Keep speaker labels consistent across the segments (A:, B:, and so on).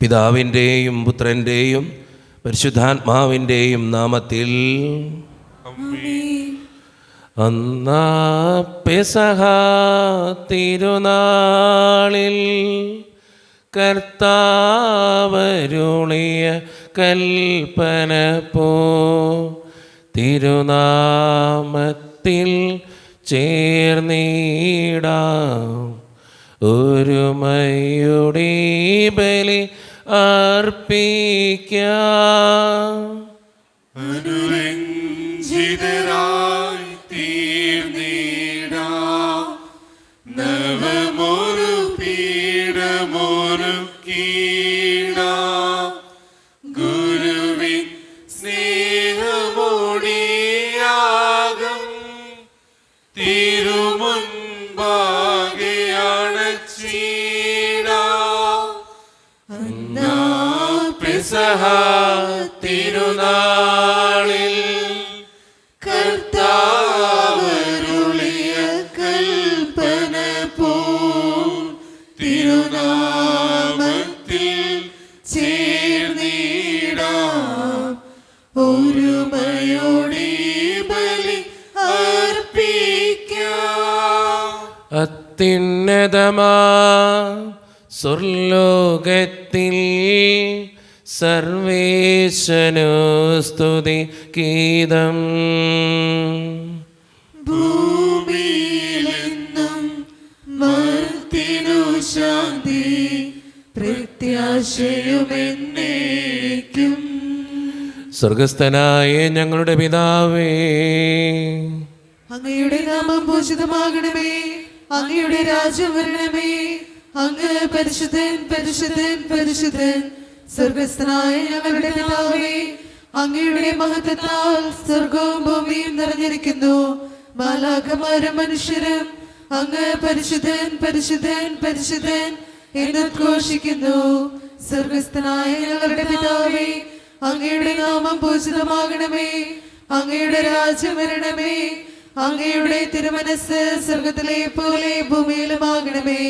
A: പിതാവിൻ്റെയും പുത്രൻ്റെയും പരിശുദ്ധാത്മാവിൻ്റെയും നാമത്തിൽ. അന്നാ പെസഹ തിരുനാളിൽ കർത്താവരുളിയ കൽപ്പന പോ തിരുനാമത്തിൽ ചേർന്നിടാം ഒരുമയുടെ ബലി അർപ്പിക്കാം.
B: അനുരഞ്ജിതരായി തീർന്നിടാം നവമൊരു പീഠമൊരുക്കിടാം ഗുരുവിൻ സ്നേഹമോടിയാകം തിരുമുൻപാകെ അണച്ചിടാം. അന്നാ പെസഹ തിരുനാളിൽ കർത്താവരുളിയ കൽപ്പന പോ തിരുനാമത്തിൽ ചേർന്നിടാം ഒരുമയോടെ ബലി അർപ്പിക്കാം.
A: അത്യുന്നതമാ സ്വർലോകത്തിൽ സർവേശനു സ്തുതി ഗീതം.
B: ഭൂമിയിലെന്നും മർത്തിനു ശാന്തി പ്രത്യാശയുമെന്നേക്കും.
A: സ്വർഗസ്ഥനായ ഞങ്ങളുടെ പിതാവേ,
C: അങ്ങയുടെ നാമം പൂജിതമാകണമേ, അങ്ങയുടെ രാജ്യം വരണമേ, അങ്ങ് പരിശുദ്ധൻ പരിശുദ്ധൻ പരിശുദ്ധൻ. സ്വർഗസ്ഥനായ ഞങ്ങളുടെ പിതാവേ, അങ്ങയുടെ മഹത്വത്താൽ സ്വർഗവും ഭൂമിയും നിറഞ്ഞിരിക്കുന്നു. മാലാഖമാരും മനുഷ്യരും അങ്ങ് പരിശുദ്ധൻ പരിശുദ്ധൻ പരിശുദ്ധൻ എന്ന് ഘോഷിക്കുന്നു. സ്വർഗസ്ഥനായ ഞങ്ങളുടെ പിതാവേ, അങ്ങയുടെ നാമം പൂജിതമാകണമേ, അങ്ങയുടെ രാജ്യം വരണമേ, അങ്ങയുടെ തിരുമനസ് സ്വർഗത്തിലെ പോലെ ഭൂമിയിലുമാകണമേ.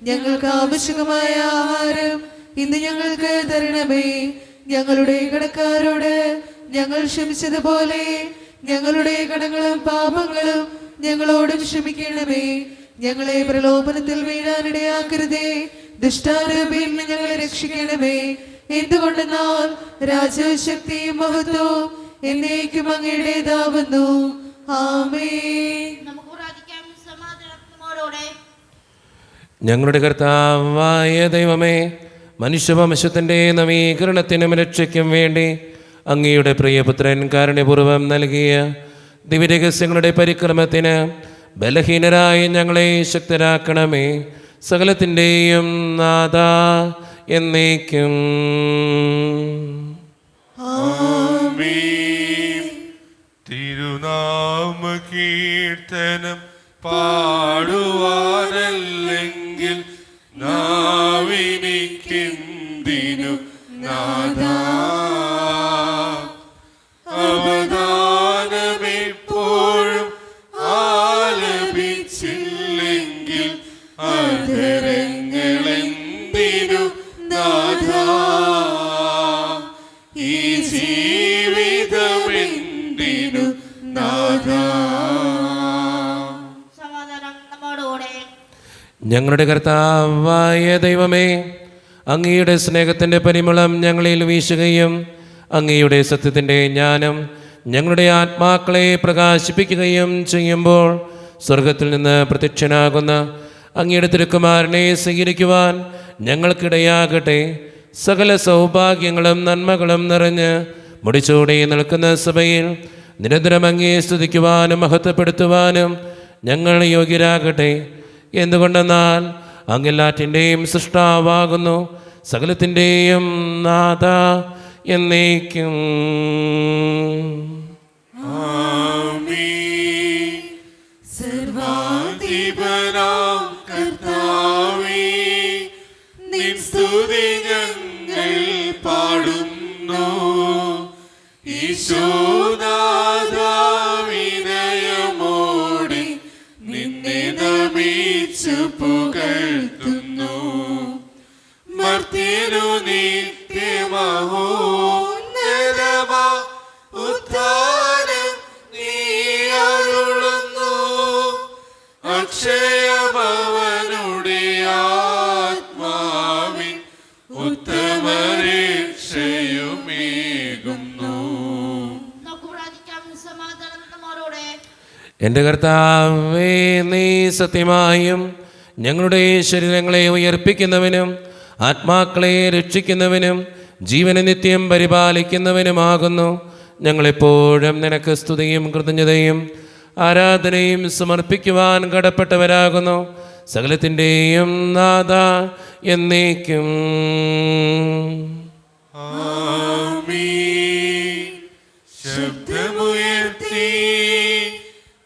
C: ഞങ്ങൾക്ക് ആവശ്യമായ ആഹാരം ഇന്ന് ഞങ്ങൾക്ക് തരണമേ. ഞങ്ങളുടെ കടക്കാരോട് ഞങ്ങൾ ക്ഷമിച്ചതുപോലെ ഞങ്ങളുടെ കടങ്ങളും പാപങ്ങളും ഞങ്ങളോടും ക്ഷമിക്കണമേ. ഞങ്ങളെ പ്രലോഭനത്തിൽ വീഴാനിടയാക്കരുതേ, ദുഷ്ടാരൂപിയിൽ നിന്ന് ഞങ്ങളെ രക്ഷിക്കണമേ. എന്തുകൊണ്ടെന്നാൽ രാജ്യവും ശക്തിയും മഹത്വവും എന്നേക്കും അങ്ങയുടേതാവുന്നു. ആമേൻ.
A: ഞങ്ങളുടെ കർത്താവായ ദൈവമേ, മനുഷ്യവംശത്തിൻ്റെ നവീകരണത്തിനും രക്ഷയ്ക്കും വേണ്ടി അങ്ങയുടെ പ്രിയപുത്രൻ കാരുണ്യപൂർവ്വം നൽകിയ ദിവ്യരഹസ്യങ്ങളുടെ പരിക്രമത്തിന് ബലഹീനരായ ഞങ്ങളെ ശക്തരാക്കണമേ. സകലത്തിൻ്റെയും നാഥ എന്നേക്കും.
B: തിരുനാമ കീർത്തനം പാടുവാനല്ലെങ്കിൽ നാവിനിക്കെന്തിനു നാഥാ. അവദാനമെപ്പോഴും ആലപിച്ചില്ലെങ്കിൽ അധരങ്ങളെന്തിനു നാഥാ. ഈ ജീവിതമെന്തിനു നാഥാ.
A: ഞങ്ങളുടെ കർത്താവായ ദൈവമേ, അങ്ങയുടെ സ്നേഹത്തിൻ്റെ പരിമളം ഞങ്ങളിൽ വീശുകയും അങ്ങയുടെ സത്യത്തിൻ്റെ ജ്ഞാനം ഞങ്ങളുടെ ആത്മാക്കളെ പ്രകാശിപ്പിക്കുകയും ചെയ്യുമ്പോൾ സ്വർഗത്തിൽ നിന്ന് പ്രത്യക്ഷനാകുന്ന അങ്ങയുടെ തിരുക്കുമാരനെ സ്വീകരിക്കുവാൻ ഞങ്ങൾക്കിടയാകട്ടെ. സകല സൗഭാഗ്യങ്ങളും നന്മകളും നിറഞ്ഞ് മുടിച്ചൂടി നിൽക്കുന്ന സഭയിൽ നിരന്തരം അങ്ങയെ സ്തുതിക്കുവാനും മഹത്വപ്പെടുത്തുവാനും ഞങ്ങൾ യോഗ്യരാകട്ടെ. എന്തുകൊണ്ടെന്നാൽ അങ്ങെല്ലാറ്റിൻ്റെയും സൃഷ്ടാവാകുന്നു, സകലത്തിൻ്റെയും നാഥ എന്നേക്കും.
B: സർവാധിപനാം കർത്താവേ, നിൻ സ്തുതി ഞങ്ങൾ പാടുന്നു. ഈശോനാഥാ, വിനയമോടെ നിന്നെ നമിച്ചു പുകഴ്ത്തുന്നു. മർത്യനു നീ
A: എൻ്റെ കർത്താവേ, നീ സത്യമായും ഞങ്ങളുടെ ശരീരങ്ങളെ ഉയർപ്പിക്കുന്നവനും ആത്മാക്കളെ രക്ഷിക്കുന്നവനും ജീവനെ നിത്യം പരിപാലിക്കുന്നവനുമാകുന്നു. ഞങ്ങളെപ്പോഴും നിനക്ക് സ്തുതിയും കൃതജ്ഞതയും ആരാധനയും സമർപ്പിക്കുവാൻ കടപ്പെട്ടവരാകുന്നു. സകലത്തിൻ്റെയും നാഥ എന്നേക്കും.
B: ആമീൻ. ശബ്ദമുയർത്തി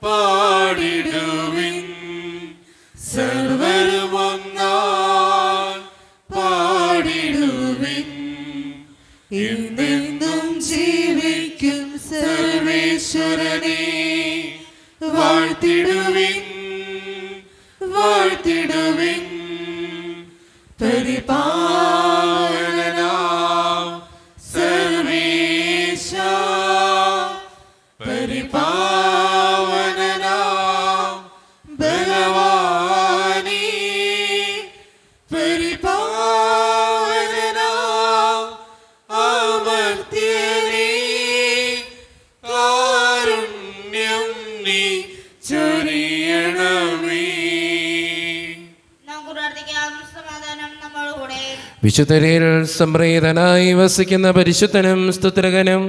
B: പാടിടുവിൻ, സർവരും ഒന്നായി പാടിടുവിൻ.
C: എന്നെന്നും ജീവിക്കും സർവേശ്വരനെ
B: വാഴ്ത്തിടുവിൻ, വാഴ്ത്തിടുവിൻ. പരിപാലനാം സർവേശ, പരിപാവനനാം ബലവാനീ, പരിപാവനനാം അമർത്യനീ, കാരുണ്യം നീ ചൊരിയണമേ.
D: നമുക്ക് പ്രാർത്ഥിക്കാം. സമാധാനം നമ്മളുകൂടെ.
A: വിശുദ്ധരിൽ സംപ്രീതനായി വസിക്കുന്ന പരിശുദ്ധനും സ്തുതിരകനും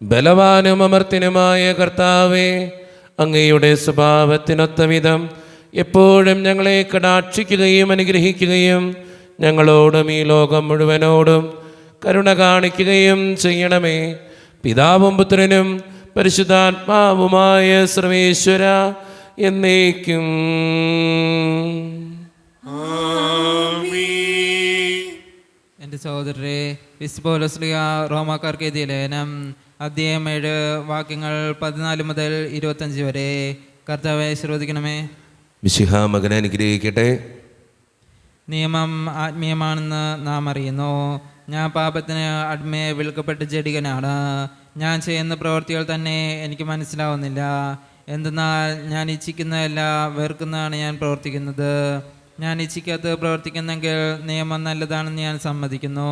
A: ബലവാനും അമർത്തിനുമായ കർത്താവേ, അങ്ങയുടെ സ്വഭാവത്തിനൊത്ത വിധം എപ്പോഴും ഞങ്ങളെ കടാക്ഷിക്കുകയും അനുഗ്രഹിക്കുകയും ഞങ്ങളോടും ഈ ലോകം മുഴുവനോടും കരുണ കാണിക്കുകയും ചെയ്യണമേ. പിതാവും പുത്രനും പരിശുദ്ധാത്മാവുമായ സർവേശ്വര എന്നേക്കും.
E: എൻ്റെ സഹോദരരെ, വിസ്പോലസ്ലിയ റോമാക്കാർക്ക് എഴുതിയ ലേഖനം അധ്യായം 7 വാക്യങ്ങൾ 14 മുതൽ 25 വരെ. കർത്താവെ ശ്രദ്ധിക്കണമേ.
A: മിശിഹ മകനെ അനുഗ്രഹിക്കട്ടെ.
E: നിയമം ആത്മീയമാണെന്ന് നാം അറിയുന്നു. ഞാൻ പാപത്തിന് അടിമയെ വിൽക്കപ്പെട്ട ജഡികനാണ്. ഞാൻ ചെയ്യുന്ന പ്രവൃത്തികൾ തന്നെ എനിക്ക് മനസ്സിലാവുന്നില്ല. എന്തെന്നാൽ ഞാൻ ഇച്ഛിക്കുന്നതല്ല, വെറുക്കുന്നതാണ് ഞാൻ പ്രവർത്തിക്കുന്നത്. ഞാൻ ഇച്ഛിക്കാത്തത് പ്രവർത്തിക്കുന്നെങ്കിൽ നിയമം നല്ലതാണെന്ന് ഞാൻ സമ്മതിക്കുന്നു.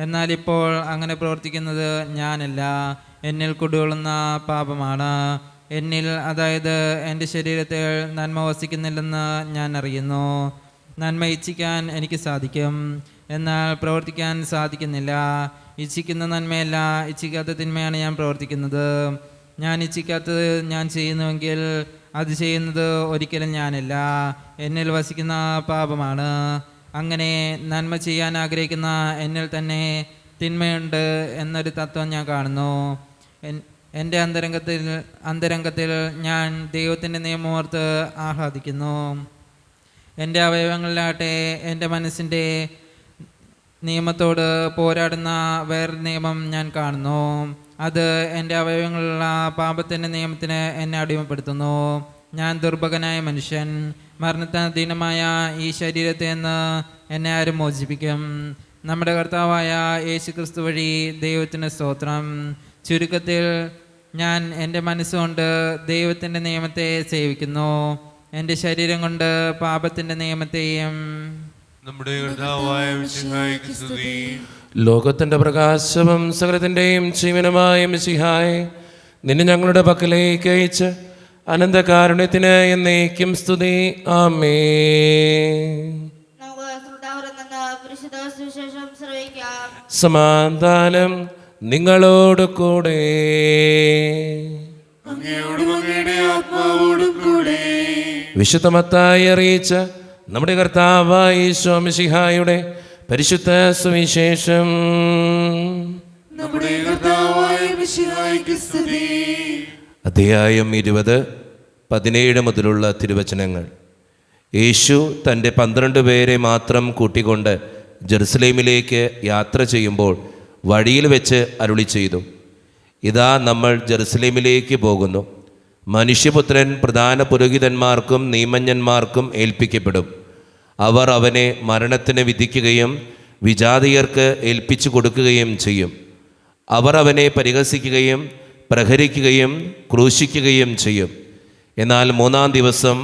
E: എന്നാൽ ഇപ്പോൾ അങ്ങനെ പ്രവർത്തിക്കുന്നത് ഞാനല്ല, എന്നിൽ കുടികൊള്ളുന്ന പാപമാണ്. എന്നിൽ, അതായത് എൻ്റെ ശരീരത്തിൽ നന്മ വസിക്കുന്നില്ലെന്ന് ഞാൻ അറിയുന്നു. നന്മ ഇച്ഛിക്കാൻ എനിക്ക് സാധിക്കും, എന്നാൽ പ്രവർത്തിക്കാൻ സാധിക്കുന്നില്ല. ഇച്ഛിക്കുന്ന നന്മയല്ല, ഇച്ഛിക്കാത്ത തിന്മയാണ് ഞാൻ പ്രവർത്തിക്കുന്നത്. ഞാൻ ഇച്ഛിക്കാത്തത് ഞാൻ ചെയ്യുന്നുവെങ്കിൽ അത് ചെയ്യുന്നത് ഒരിക്കലും ഞാനല്ല, എന്നിൽ വസിക്കുന്ന പാപമാണ്. അങ്ങനെ നന്മ ചെയ്യാൻ ആഗ്രഹിക്കുന്ന എന്നിൽ തന്നെ തിന്മയുണ്ട് എന്നൊരു തത്വം ഞാൻ കാണുന്നു. എൻ്റെ അന്തരംഗത്തിൽ ഞാൻ ദൈവത്തിൻ്റെ നിയമമോർത്ത് ആഹ്ലാദിക്കുന്നു. എൻ്റെ അവയവങ്ങളിലാകട്ടെ എൻ്റെ മനസ്സിൻ്റെ നിയമത്തോട് പോരാടുന്ന വേറൊരു നിയമം ഞാൻ കാണുന്നു. അത് എൻ്റെ അവയവങ്ങളിലുള്ള പാപത്തിൻ്റെ നിയമത്തിന് എന്നെ അടിമപ്പെടുത്തുന്നു. ഞാൻ ദുർഭകനായ മനുഷ്യൻ. മരണത്തിനധീനമായ ഈ ശരീരത്തിൽ നിന്ന് എന്നെ ആരും മോചിപ്പിക്കും? നമ്മുടെ കർത്താവായ യേശു ക്രിസ്തു വഴി ദൈവത്തിന് സ്തോത്രം. ചുരുക്കത്തിൽ ഞാൻ എൻ്റെ മനസ്സുകൊണ്ട് ദൈവത്തിൻ്റെ നിയമത്തെ സേവിക്കുന്നു, എൻ്റെ ശരീരം കൊണ്ട് പാപത്തിൻ്റെ നിയമത്തെയും.
B: നമ്മുടെ കർത്താവായ മിശിഹായ്ക്ക് സ്തുതി.
A: ലോകത്തിൻ്റെ പ്രകാശവും സകലത്തിൻ്റെയും ജീവനുമായ മിശിഹായെ, നിന്നെ ഞങ്ങളുടെ പക്കലേക്ക് അയച്ച് അനന്തകാരുണ്യത്തിന് എന്നേക്കും സ്തുതി. ആമേൻ.
D: നമുക്ക് ശ്രോതാവരിൽ നിന്ന് പരിശുദ്ധ സുവിശേഷം ശ്രവിക്കാം.
A: സമാധാനം നിങ്ങളോട് കൂടെ.
B: അങ്ങയോടും അങ്ങയുടെ ആത്മാവോടും കൂടെ.
A: വിശുദ്ധ മത്തായി അറിയിച്ച നമ്മുടെ കർത്താവായ യേശു മിശിഹായുടെ പരിശുദ്ധ സുവിശേഷം.
B: നമ്മുടെ കർത്താവായ മിശിഹായ്ക്ക് സ്തുതി.
A: അധ്യായം 20, 17 മുതലുള്ള തിരുവചനങ്ങൾ. യേശു തൻ്റെ 12 പേരെ മാത്രം കൂട്ടിക്കൊണ്ട് ജെറുസലേമിലേക്ക് യാത്ര ചെയ്യുമ്പോൾ വഴിയിൽ വെച്ച് അരുളി ചെയ്തു, ഇതാ നമ്മൾ ജെറുസലേമിലേക്ക് പോകുന്നു. മനുഷ്യപുത്രൻ പ്രധാന പുരോഹിതന്മാർക്കും നിയമജ്ഞന്മാർക്കും ഏൽപ്പിക്കപ്പെടും. അവർ അവനെ മരണത്തിന് വിധിക്കുകയും വിജാതീയർക്ക് ഏൽപ്പിച്ചു കൊടുക്കുകയും ചെയ്യും. അവർ അവനെ പരിഹസിക്കുകയും പ്രഹരിക്കുകയും ക്രൂശിക്കുകയും ചെയ്യും. എന്നാൽ 3-ാം ദിവസം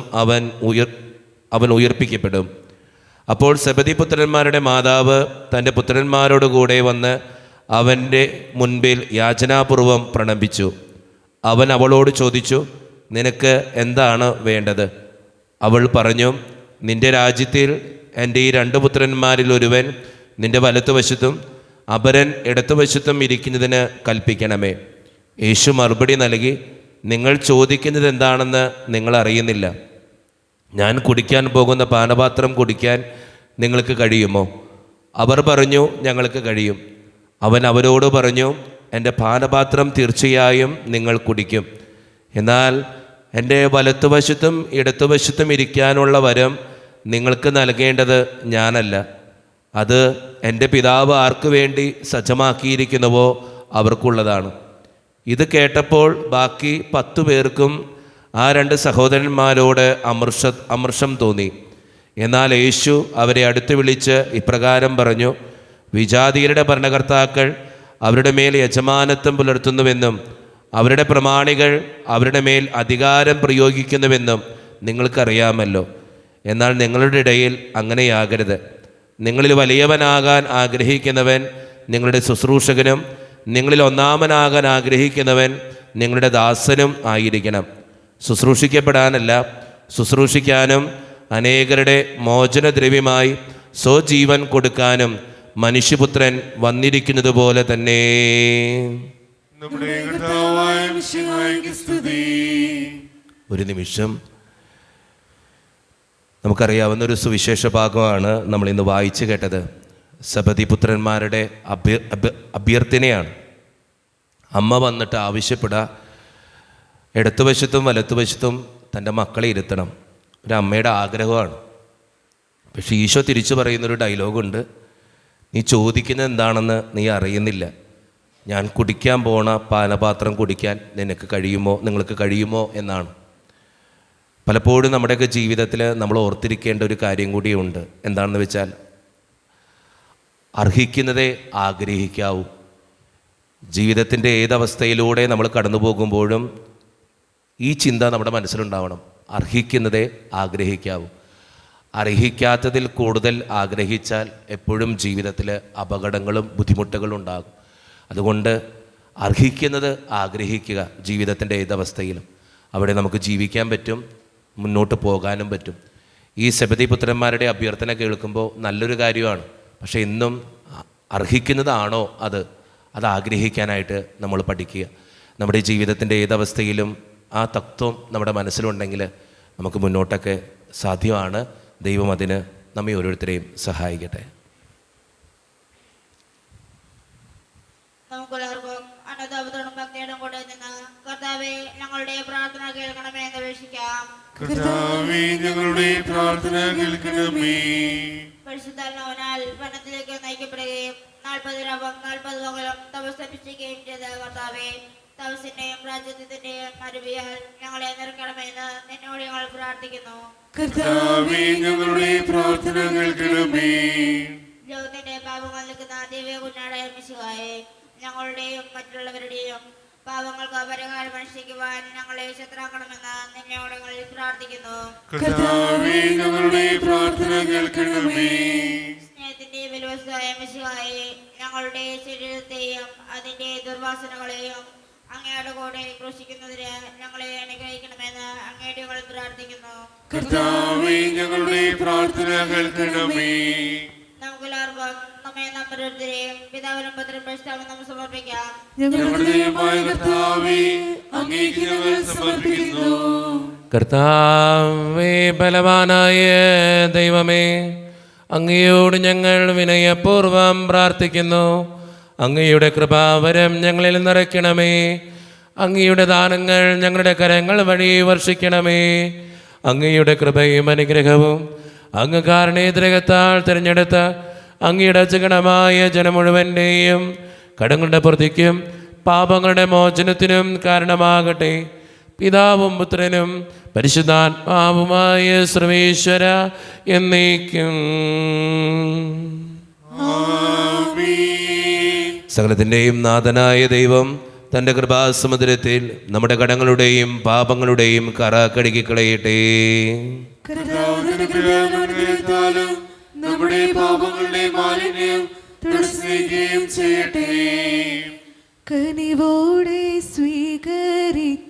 A: അവൻ ഉയർപ്പിക്കപ്പെടും. അപ്പോൾ സെബദിപുത്രന്മാരുടെ മാതാവ് തൻ്റെ പുത്രന്മാരോടുകൂടെ വന്ന് അവൻ്റെ മുൻപിൽ യാചനാപൂർവം പ്രണമിച്ചു. അവൻ അവളോട് ചോദിച്ചു, നിനക്ക് എന്താണ് വേണ്ടത്? അവൾ പറഞ്ഞു, നിന്റെ രാജ്യത്തിൽ എൻ്റെ ഈ 2 പുത്രന്മാരിൽ ഒരുവൻ നിന്റെ വലത്തുവശത്തും അപരൻ ഇടത്തുവശത്തും ഇരിക്കുന്നതിന് കൽപ്പിക്കണമേ. യേശു മറുപടി നൽകി, നിങ്ങൾ ചോദിക്കുന്നത് എന്താണെന്ന് നിങ്ങൾ അറിയുന്നില്ല. ഞാൻ കുടിക്കാൻ പോകുന്ന പാനപാത്രം കുടിക്കാൻ നിങ്ങൾക്ക് കഴിയുമോ? അവർ പറഞ്ഞു, ഞങ്ങൾക്ക് കഴിയും. അവൻ അവരോട് പറഞ്ഞു, എൻ്റെ പാനപാത്രം തീർച്ചയായും നിങ്ങൾ കുടിക്കും. എന്നാൽ എൻ്റെ വലത്തുവശത്തും ഇടത്തുവശത്തും ഇരിക്കാനുള്ള വരം നിങ്ങൾക്ക് നൽകേണ്ടത് ഞാനല്ല, അത് എൻ്റെ പിതാവ് ആർക്കു വേണ്ടി സജ്ജമാക്കിയിരിക്കുന്നുവോ അവർക്കുള്ളതാണ്. ഇത് കേട്ടപ്പോൾ ബാക്കി 10 പേർക്കും ആ 2 സഹോദരന്മാരോട് അമർഷം തോന്നി. എന്നാൽ യേശു അവരെ അടുത്ത് വിളിച്ച് ഇപ്രകാരം പറഞ്ഞു, വിജാതിയരുടെ ഭരണകർത്താക്കൾ അവരുടെ മേൽ യജമാനത്വം പുലർത്തുന്നുവെന്നും അവരുടെ പ്രമാണികൾ അവരുടെ മേൽ അധികാരം പ്രയോഗിക്കുന്നുവെന്നും നിങ്ങൾക്കറിയാമല്ലോ. എന്നാൽ നിങ്ങളുടെ ഇടയിൽ അങ്ങനെയാകരുത്. നിങ്ങളിൽ വലിയവനാകാൻ ആഗ്രഹിക്കുന്നവൻ നിങ്ങളുടെ ശുശ്രൂഷകനും നിങ്ങളിൽ ഒന്നാമനാകാൻ ആഗ്രഹിക്കുന്നവൻ നിങ്ങളുടെ ദാസനും ആയിരിക്കണം. ശുശ്രൂഷിക്കപ്പെടാനല്ല, ശുശ്രൂഷിക്കാനും അനേകരുടെ മോചനദ്രവ്യമായി സ്വജീവൻ കൊടുക്കാനും മനുഷ്യപുത്രൻ വന്നിരിക്കുന്നത് പോലെ തന്നെ.
B: നമ്മുടെ കർത്താവായ മിശിഹായ്ക്ക് സ്തുതി.
A: ഒരു നിമിഷം, നമുക്കറിയാവുന്ന ഒരു സുവിശേഷ ഭാഗമാണ് നമ്മൾ ഇന്ന് വായിച്ചു കേട്ടത്. സബദി പുത്രന്മാരുടെ അഭ്യർത്ഥനയാണ്. അമ്മ വന്നിട്ട് ആവശ്യപ്പെടുക, ഇടത്തുവശത്തും വലത്തുവശത്തും തൻ്റെ മക്കളെ ഇരുത്തണം. ഒരു അമ്മയുടെ ആഗ്രഹമാണ്. പക്ഷേ ഈശോ തിരിച്ചു പറയുന്നൊരു ഡയലോഗുണ്ട്, നീ ചോദിക്കുന്നത് എന്താണെന്ന് നീ അറിയുന്നില്ല. ഞാൻ കുടിക്കാൻ പോണ പാനപാത്രം കുടിക്കാൻ നിങ്ങൾക്ക് കഴിയുമോ എന്നാണ്. പലപ്പോഴും നമ്മുടെയൊക്കെ ജീവിതത്തിൽ നമ്മൾ ഓർത്തിരിക്കേണ്ട ഒരു കാര്യം കൂടിയുണ്ട്. എന്താണെന്ന് വെച്ചാൽ, അർഹിക്കുന്നതേ ആഗ്രഹിക്കാവൂ. ജീവിതത്തിൻ്റെ ഏതവസ്ഥയിലൂടെ നമ്മൾ കടന്നു പോകുമ്പോഴും ഈ ചിന്ത നമ്മുടെ മനസ്സിലുണ്ടാവണം. അർഹിക്കുന്നതേ ആഗ്രഹിക്കാവൂ. അർഹിക്കാത്തതിൽ കൂടുതൽ ആഗ്രഹിച്ചാൽ എപ്പോഴും ജീവിതത്തിൽ അപകടങ്ങളും ബുദ്ധിമുട്ടുകളും ഉണ്ടാകും. അതുകൊണ്ട് അർഹിക്കുന്നത് ആഗ്രഹിക്കുക. ജീവിതത്തിൻ്റെ ഏതവസ്ഥയിലും അവിടെ നമുക്ക് ജീവിക്കാൻ പറ്റും, മുന്നോട്ട് പോകാനും പറ്റും. ഈ സബദി പുത്രന്മാരുടെ അഭ്യർത്ഥന കേൾക്കുമ്പോൾ നല്ലൊരു കാര്യമാണ്. പക്ഷേ ഇന്നും അർഹിക്കുന്നതാണോ അത് ആഗ്രഹിക്കാനായിട്ട് നമ്മൾ പഠിക്കുക. നമ്മുടെ ജീവിതത്തിൻ്റെ ഏതവസ്ഥയിലും ആ തത്വം നമ്മുടെ മനസ്സിലുണ്ടെങ്കിൽ നമുക്ക് മുന്നോട്ടൊക്കെ സാധ്യമാണ്. ദൈവം അതിന് നമ്മെ ഓരോരുത്തരെയും സഹായിക്കട്ടെ.
D: നമുക്കെല്ലാവർക്കും അന്നദാപത്തോടും ഭക്തിയോടും കൂടെ നിന്ന് കർത്താവേ ഞങ്ങളുടെ പ്രാർത്ഥന കേൾക്കണമേ എന്ന് അപേക്ഷിക്കാം.
B: കർത്താവേ ഞങ്ങളുടെ പ്രാർത്ഥന കേൾക്കണമേ.
D: പരിശുദ്ധാത്മാവിനാൽ വനത്തിലേക്ക് നയിക്കപ്പെടുകയും 40 രാവും 40 പകലും തപസ് അനുഷ്ഠിക്കുകയും ചെയ്ത കർത്താവേ, തപസ്സിന്റെയും രാജ്യത്തിന്റെയും അരുവിയാൽ ഞങ്ങളെ നിറയ്ക്കണമെന്ന് നിന്നോട് ഞങ്ങൾ പ്രാർത്ഥിക്കുന്നു.
B: കർത്താവേ ഞങ്ങളുടെ പ്രാർത്ഥന കേൾക്കണമേ.
D: ലോകത്തിന്റെ പാപങ്ങൾ നിൽക്കുന്ന ദിവ്യ കുഞ്ഞാടായ മിശിഹായെ, ഞങ്ങളുടെയും മറ്റുള്ളവരുടെയും പാപങ്ങൾക്ക് പരിഹാരം അനുഷ്ഠിക്കുവാൻ ഞങ്ങളെ ശത്രാക്കണമെന്ന് നിന്നോട് ഞങ്ങൾ പ്രാർത്ഥിക്കുന്നു.
B: കർത്താവേ ഞങ്ങളുടെ പ്രാർത്ഥന കേൾക്കണമേ.
D: സ്നേഹത്തിന്റെ വിലവസ്തായ മിശിഹായെ, ഞങ്ങളുടെ ശരീരത്തെയും അതിന്റെ ദുർവാസനകളെയും അങ്ങയുടെ കൂടെ ക്രൂശിക്കുന്നതിന് ഞങ്ങളെ അനുഗ്രഹിക്കണമെന്ന് അങ്ങയുടെ ഞങ്ങൾ പ്രാർത്ഥിക്കുന്നു.
B: കർത്താവേ ഞങ്ങളുടെ പ്രാർത്ഥന കേൾക്കണമേ.
D: നമുക്കെല്ലാവർക്കും നമ്മെ നമ്മോരുത്തരെയും പിതാവിനും പുത്രനും പരിശുദ്ധാത്മാവിനും നാം സമർപ്പിക്കാം.
B: ഞങ്ങളുടെ ദൈവമായ കർത്താവേ, അങ്ങേക്ക് ഞങ്ങൾ സമർപ്പിക്കുന്നു.
A: കർത്താവേ, ബലവാനായ ദൈവമേ, അങ്ങയോട് ഞങ്ങൾ വിനയപൂർവം പ്രാർത്ഥിക്കുന്നു. അങ്ങയുടെ കൃപാവരം ഞങ്ങളിൽ നിറയ്ക്കണമേ. അങ്ങയുടെ ദാനങ്ങൾ ഞങ്ങളുടെ കരങ്ങൾ വഴി വർഷിക്കണമേ. അങ്ങയുടെ കൃപയും അനുഗ്രഹവും അങ്ങ് കാരണേതരകത്താൽ തിരഞ്ഞെടുത്ത അങ്ങയുടെ അജഗണമായ ജനം മുഴുവൻ്റെയും കടങ്ങളുടെ പ്രതിക്കും പാപങ്ങളുടെ മോചനത്തിനും കാരണമാകട്ടെ. പിതാവും പുത്രനും പരിശുദ്ധാത്മാവുമായ സർവേശ്വര എന്നേക്കും. സകലത്തിൻ്റെയും നാഥനായ ദൈവം തൻ്റെ കൃപാസമുദ്രത്തിൽ നമ്മുടെ കടങ്ങളുടെയും പാപങ്ങളുടെയും കറ കഴുകിക്കളയട്ടെ.
B: നമ്മുടെ പാപങ്ങളുടെ മാലിന്യം തുടച്ചുനീക്കുകയും ചെയ്യട്ടെ.
C: കനിവോടെ സ്വീകരിക്കണമേ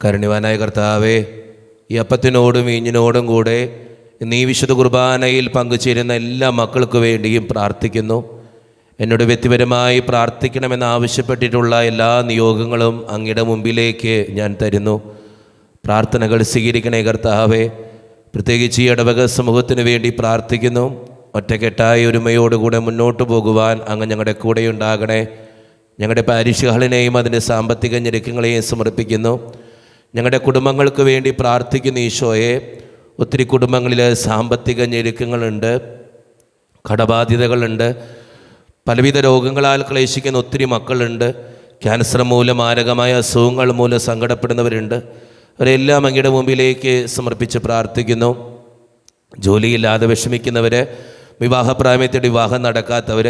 A: കരുണ്യവാനായ കർത്താവേ, ഈ അപ്പത്തിനോടും വീഞ്ഞിനോടും കൂടെ നീ വിശുദ്ധ കുർബാനയിൽ പങ്കുചേരുന്ന എല്ലാ മക്കൾക്ക് വേണ്ടിയും പ്രാർത്ഥിക്കുന്നു. എന്നോട് വ്യക്തിപരമായി പ്രാർത്ഥിക്കണമെന്ന് ആവശ്യപ്പെട്ടിട്ടുള്ള എല്ലാ നിയോഗങ്ങളും അങ്ങയുടെ മുമ്പിലേക്ക് ഞാൻ തരുന്നു. പ്രാർത്ഥനകൾ സ്വീകരിക്കണേ കർത്താവേ. പ്രത്യേകിച്ച് ഈ ഇടവക സമൂഹത്തിന് വേണ്ടി പ്രാർത്ഥിക്കുന്നു. ഒറ്റക്കെട്ടായ ഒരുമയോടുകൂടെ മുന്നോട്ട് പോകുവാൻ അങ്ങ് ഞങ്ങളുടെ കൂടെ ഉണ്ടാകണേ. ഞങ്ങളുടെ പാരിഷ് ഹാളിനെയും അതിൻ്റെ സാമ്പത്തിക ഞെരുക്കങ്ങളെയും സമർപ്പിക്കുന്നു. ഞങ്ങളുടെ കുടുംബങ്ങൾക്ക് വേണ്ടി പ്രാർത്ഥിക്കുന്ന ഈശോയെ, ഒത്തിരി കുടുംബങ്ങളിൽ സാമ്പത്തിക ഞെരുക്കങ്ങളുണ്ട്, കടബാധ്യതകളുണ്ട്, പലവിധ രോഗങ്ങളാൽ ക്ലേശിക്കുന്ന ഒത്തിരി മക്കളുണ്ട്, ക്യാൻസർ മൂലം മാരകമായ അസുഖങ്ങൾ മൂലം സങ്കടപ്പെടുന്നവരുണ്ട്. അവരെല്ലാം അങ്ങയുടെ മുമ്പിലേക്ക് സമർപ്പിച്ച് പ്രാർത്ഥിക്കുന്നു. ജോലിയില്ലാതെ വിഷമിക്കുന്നവർ, വിവാഹപ്രായത്തിൽ വിവാഹം നടക്കാത്തവർ,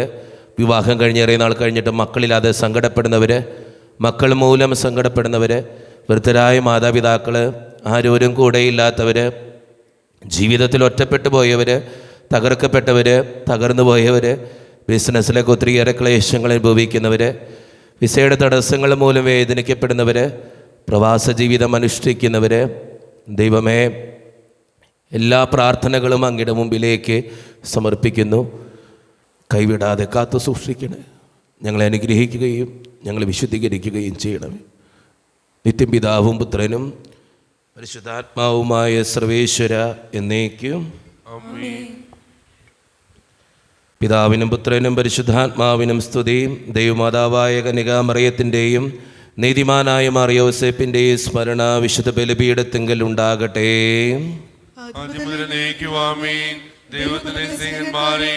A: വിവാഹം കഴിഞ്ഞ് ഏറെ നാൾ കഴിഞ്ഞിട്ട് മക്കളില്ലാതെ സങ്കടപ്പെടുന്നവർ, മക്കൾ മൂലം സങ്കടപ്പെടുന്നവർ, വൃദ്ധരായ മാതാപിതാക്കൾ, ആരോരും കൂടെയില്ലാത്തവർ, ജീവിതത്തിൽ ഒറ്റപ്പെട്ടു പോയവർ, തകർക്കപ്പെട്ടവർ, തകർന്നു പോയവർ, ബിസിനസ്സിലൊക്കെ ഒത്തിരിയേറെ ക്ലേശങ്ങൾ അനുഭവിക്കുന്നവർ, വിസയുടെ തടസ്സങ്ങൾ മൂലം വേദനിക്കപ്പെടുന്നവർ, പ്രവാസ ജീവിതം അനുഷ്ഠിക്കുന്നവർ, ദൈവമേ, എല്ലാ പ്രാർത്ഥനകളും അങ്ങയുടെ മുമ്പിലേക്ക് സമർപ്പിക്കുന്നു. കൈവിടാതെ കാത്തു സൂക്ഷിക്കണേ. ഞങ്ങളെ അനുഗ്രഹിക്കുകയും ഞങ്ങളെ വിശുദ്ധീകരിക്കുകയും ചെയ്യണമേ. നിത്യം പിതാവും പുത്രനും പരിശുദ്ധാത്മാവുമായ സർവേശ്വര എന്നേക്കും. പിതാവിനും പുത്രനും പരിശുദ്ധാത്മാവിനും സ്തുതിയും. ദൈവമാതാവായ കന്യകാമറിയത്തിൻ്റെയും നീതിമാനായ മാർയോസേപ്പിൻ്റെയും സ്മരണ വിശുദ്ധ ബലിപീഠത്തിങ്കൽ ഉണ്ടാകട്ടെ.
B: ദൈവത്തിന്റെ സ്നേഹന്മാരെ,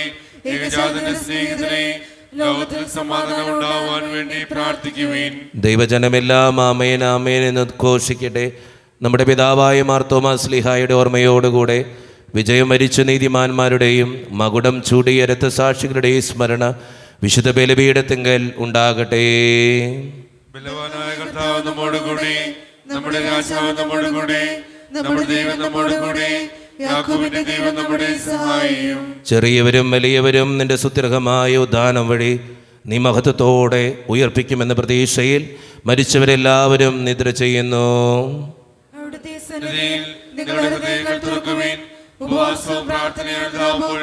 B: ഏകജാതന്റെ സ്നേഹിതരെ, ലോകത്തിൽ സമാധാനം ഉണ്ടാവാൻ വേണ്ടി പ്രാർത്ഥിക്കുവിൻ.
A: ദൈവജനമെല്ലാം ആമേൻ ആമേൻ എന്ന് ഉദ്ഘോഷിക്കട്ടെ. നമ്മുടെ പിതാവായ മാർത്തോമാ ശ്ലീഹായുടെ ഓർമ്മയോടുകൂടെ വിജയം വരിച്ച നീതിമാന്മാരുടെയും മകുടം ചൂടിയ രക്തസാക്ഷികളുടെയും സ്മരണ വിശുദ്ധ ബലിപീഠത്തിങ്കൽ ഉണ്ടാകട്ടെ.
B: ബലവാനായ കർത്താവ് നമ്മോടുകൂടി, നമ്മുടെ രാജാവ് നമ്മോടുകൂടി, നമ്മുടെ ദൈവം നമ്മോടുകൂടി, യാക്കോബിന്റെ ദൈവം നമ്മുടെ സഹായിയും.
A: ചെറിയവരും വലിയവരും നിന്റെ സുത്യർഹമായ ഉദ്ധാനം വഴി നീ മഹത്വത്തോടെ ഉയർപ്പിക്കുമെന്ന പ്രതീക്ഷയിൽ മരിച്ചവരെല്ലാവരും നിദ്ര ചെയ്യുന്നു.
C: അവിടുത്തെ
B: സന്നിധിയിൽ നിങ്ങളുടെ ഹൃദയങ്ങൾ തുറക്കുവിൻ. ഉപവാസവും പ്രാർത്ഥനയും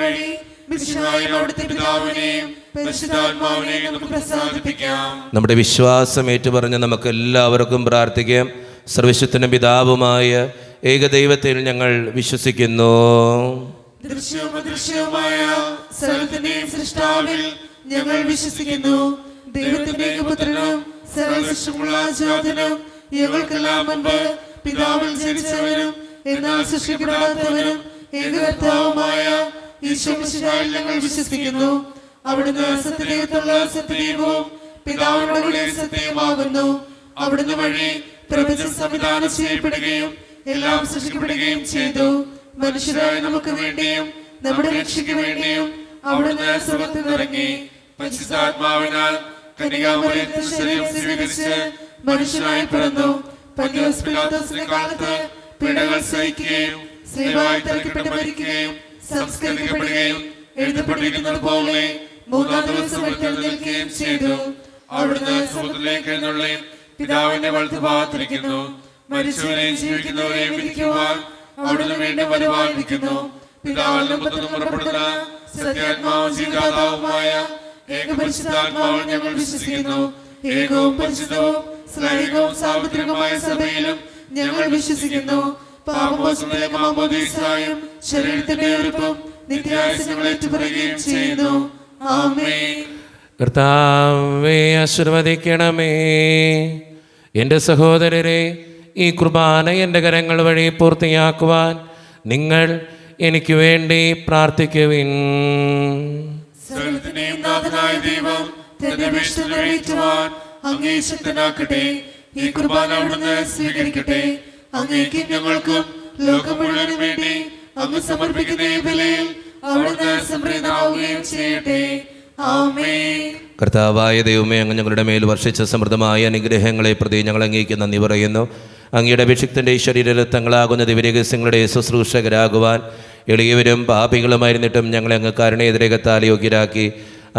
B: വഴി മിശിഹായും അവിടുത്തെ പിതാവിനെയും പരിശുദ്ധാത്മാവിനെയും നമുക്ക് പ്രസാദിപ്പിക്കാം.
A: നമ്മുടെ വിശ്വാസം ഏറ്റുപറഞ്ഞ് നമുക്ക് എല്ലാവർക്കും പ്രാർത്ഥിക്കാം. സർവശക്തനും പിതാവുമായ ഏകദൈവത്തിൽ ഞങ്ങൾ വിശ്വസിക്കുന്നു.
B: ദൃശ്യവും അദൃശ്യവുമായ സർവ്വത്തിന്റെയും സൃഷ്ടാവിൽ ഞങ്ങൾ വിശ്വസിക്കുന്നു. ദൈവത്തിന്റെ പുത്രനും സർവ്വസൃഷ്ടിയുള്ള ജാതനും ഞങ്ങൾക്കെല്ലാം മുൻപ് പിതാവിൽ ജനിച്ചവനും എന്നാൽ സൃഷ്ടിക്കപ്പെടാത്തവനും ഏകകർത്താവുമായ ഈശോ മിശിഹായിൽ ഞങ്ങൾ വിശ്വസിക്കുന്നു. അവിടുന്ന് സത്യദൈവത്തുള്ള സത്യദൈവവും പിതാവിനോട് കൂടെ സത്യവുമാകുന്നു. അവിടുന്ന് വഴി പ്രപഞ്ചം സംവിധാനം ചെയ്യപ്പെടുകയും എല്ലാം സൃഷ്ടിക്കപ്പെടുകയും ചെയ്തു. മനുഷ്യരായ നമുക്ക് വേണ്ടിയും നമ്മുടെ രക്ഷയ്ക്ക് വേണ്ടിയും അവിടുന്ന് സ്വർഗ്ഗത്തിൽ നിന്നിറങ്ങി പരിശുദ്ധാത്മാവിനാൽ കന്യകാമറിയത്തിൽ ശരീരം സ്വീകരിച്ച് മനുഷ്യനായി പിറന്നു. പന്തിയോസ് പീലാത്തോസിന്റെ കാലത്ത് പീഡകൾ സഹിക്കുകയും സ്ലീബായി തറയ്ക്കപ്പെട്ട് മരിക്കുകയും സംസ്കരിക്കപ്പെടുകയും എഴുതപ്പെട്ടിരിക്കുന്നത് പോലെ മൂന്നാം ദിവസം ഉയർത്തെഴുന്നേൽക്കുകയും ചെയ്തു. അവിടുന്ന് സ്വർഗ്ഗത്തിലേക്ക് എഴുന്നള്ളി പിതാവിന്റെ വലത്തുഭാഗത്തിരിക്കുന്നു. മരിച്ചവരെയും ജീവിക്കുന്നവരെയും വിധിക്കുവാൻ അവിടുന്ന് വീണ്ടും വരുവാനിരിക്കുന്നു. പിതാവിൽ നിന്നും പുറപ്പെടുന്ന സത്യാത്മാവും ജീവദാതാവുമായ ഏകപരിശുദ്ധാത്മാവിൽ ഞങ്ങൾ വിശ്വസിക്കുന്നു. ഏകവും പരിശുദ്ധവും സ്നേഹവും സാർവത്രികമായ സഭയിലും ഞങ്ങൾ വിശ്വസിക്കുന്നു. പാപമോചനത്തിലെ മാമോദീസായും ശരീരത്തിന്റെ ഉറപ്പും നിത്യായുസ്സും ഞങ്ങൾ ഏറ്റുപറയുകയും ചെയ്യുന്നു. ആമേൻ.
A: കർത്താവേ, ആശീർവദിക്കണമേ. എൻ്റെ സഹോദരരെ, ഈ കുർബാന എൻ്റെ കരങ്ങൾ വഴി പൂർത്തിയാക്കുവാൻ നിങ്ങൾ എനിക്ക് വേണ്ടി പ്രാർത്ഥിക്കുവിൻ.
B: സർവ്വത്തിന്റെയും നാഥനായ ദൈവം തന്റെ അപേക്ഷ നിറവേറ്റുവാൻ അങ്ങേ ശക്തനാക്കട്ടെ. ഈ കുർബാന അവിടുന്ന് സ്വീകരിക്കട്ടെ. അങ്ങേക്കും ഞങ്ങൾക്കും ലോകം മുഴുവനും വേണ്ടി അങ്ങ് സമർപ്പിക്കുന്ന ഈ ബലിയിൽ അവിടുന്ന് സംപ്രീതനാവുകയും ചെയ്യട്ടെ. ആമേൻ.
A: കർത്താവായ ദൈവമേ, അങ്ങ് ഞങ്ങളുടെ മേൽ വർഷിച്ച സമൃദ്ധമായ അനുഗ്രഹങ്ങളെ പ്രതി ഞങ്ങൾ അങ്ങേക്ക് നന്ദി പറയുന്നു. അങ്ങയുടെ അഭിഷിക്തൻ്റെ ശരീരരക്തങ്ങളാകുന്ന ദിവ്യരഹസ്യങ്ങളുടെ ശുശ്രൂഷകരാകുവാൻ എളിയവരും പാപികളുമായിരുന്നിട്ടും ഞങ്ങളെ അങ്ങ് കരുണയെതിരകത്താൽ യോഗ്യരാക്കി.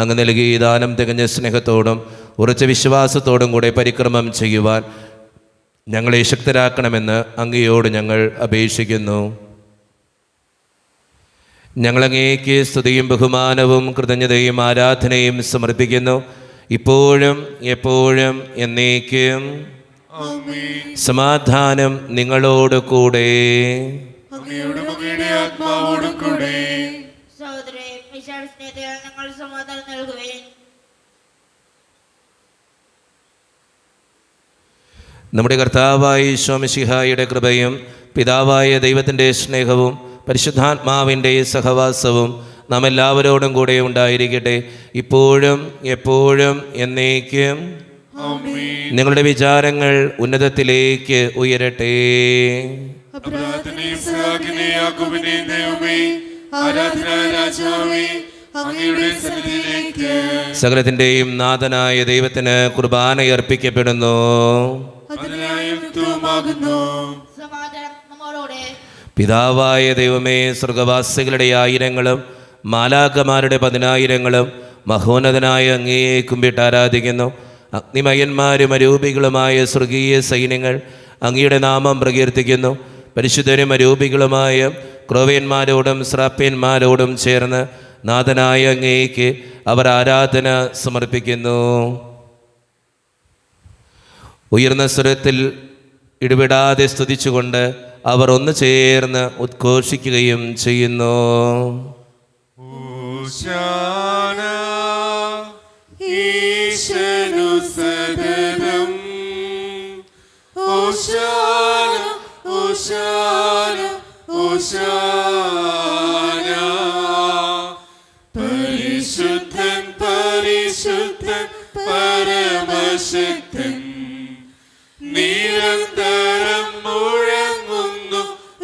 A: അങ്ങ് നൽകിയ ഈ ദാനം തികഞ്ഞ സ്നേഹത്തോടും ഉറച്ച വിശ്വാസത്തോടും കൂടെ പരിക്രമം ചെയ്യുവാൻ ഞങ്ങളെ ശക്തരാക്കണമെന്ന് അങ്ങയോട് ഞങ്ങൾ അപേക്ഷിക്കുന്നു. ഞങ്ങളങ്ങേക്ക് സ്തുതിയും ബഹുമാനവും കൃതജ്ഞതയും ആരാധനയും സമർപ്പിക്കുന്നു, ഇപ്പോഴും എപ്പോഴും എന്നേക്കും. സമാധാനം നിങ്ങളോട് കൂടെ.
B: അങ്ങയോടും അങ്ങയുടെ ആത്മാവോടും കൂടെ.
D: സഹോദരരെ, വിശാല സ്നേഹത്തിൽ നിങ്ങൾ സമാധാനം നൽകുവേൻ.
A: നമ്മുടെ കർത്താവായ ഈശോ മിശിഹായുടെ കൃപയും പിതാവായ ദൈവത്തിൻ്റെ സ്നേഹവും പരിശുദ്ധാത്മാവിൻ്റെ സഹവാസവും നാം എല്ലാവരോടും കൂടെ ഉണ്ടായിരിക്കട്ടെ, ഇപ്പോഴും എപ്പോഴും എന്നേക്കും. നിങ്ങളുടെ വിചാരങ്ങൾ ഉന്നതത്തിലേക്ക് ഉയരട്ടെ.
B: അബ്രാഹത്തിനെയും ഇസ്ഹാക്കിനെയും യാക്കോബിനെയും ദൈവമേ, ആരാധന രാജാവേ, അങ്ങയുടെ സന്നിധിയിലേക്ക്
A: സകലത്തിൻ്റെയും നാഥനായ ദൈവത്തിന് കുർബാനയർപ്പിക്കപ്പെടുന്നു.
B: അതിനായി യുക്തവുമാകുന്നു.
D: സമാധാനം നമ്മോടുകൂടെ.
A: പിതാവായ ദൈവമേ, സ്വർഗവാസികളുടെ ആയിരങ്ങളും മാലാഖമാരുടെ 10,000ങ്ങളും മഹോന്നതനായ അങ്ങയെ കുമ്പിട്ട് ആരാധിക്കുന്നു. അഗ്നിമയന്മാരും അരൂപികളുമായ സ്വർഗീയ സൈന്യങ്ങൾ അങ്ങയുടെ നാമം പ്രകീർത്തിക്കുന്നു. പരിശുദ്ധരും അരൂപികളുമായ ക്രോവേന്മാരോടും ശ്രാപ്യന്മാരോടും ചേർന്ന് നാഥനായ അങ്ങേക്ക് അവർ ആരാധന സമർപ്പിക്കുന്നു. ഉയർന്ന സ്വരത്തിൽ ഇടപെടാതെ സ്തുതിച്ചുകൊണ്ട് അവർ ഒന്ന് ചേർന്ന് ഉദ്ഘോഷിക്കുകയും ചെയ്യുന്നു.
B: ഹോശാന ഈശനു സദനം, ഹോശാന ഹോശാന ഹോശാന. പരിശുദ്ധൻ പരിശുദ്ധൻ പരമശക്തൻ, നിരന്തരം മുഴങ്ങുന്നു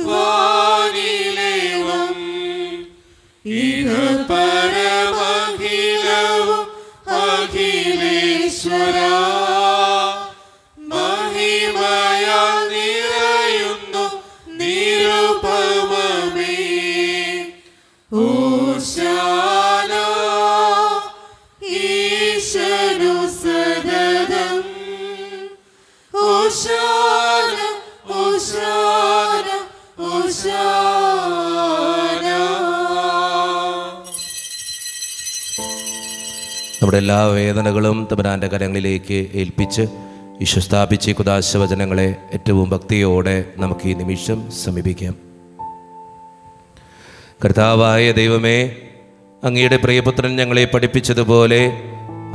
B: വാനിലേവം. ഇഹ പരമഖിലവും അഖിലേശ്വര, മഹിമയാൽ നിറയുന്നു നിരുപമമേ. ഹോശാന ഈശനു സദനം, ഹോശാന ഹോശാന ഹോശാന.
A: നമ്മുടെ എല്ലാ വേദനകളും തമ്പുരാൻ്റെ കരങ്ങളിലേക്ക് ഏൽപ്പിച്ച് ഈശോ സ്ഥാപിച്ച ഈ കുദാശവചനങ്ങളെ ഏറ്റവും ഭക്തിയോടെ നമുക്ക് ഈ നിമിഷം സമീപിക്കാം. കർത്താവായ ദൈവമേ, അങ്ങയുടെ പ്രിയപുത്രൻ ഞങ്ങളെ പഠിപ്പിച്ചതുപോലെ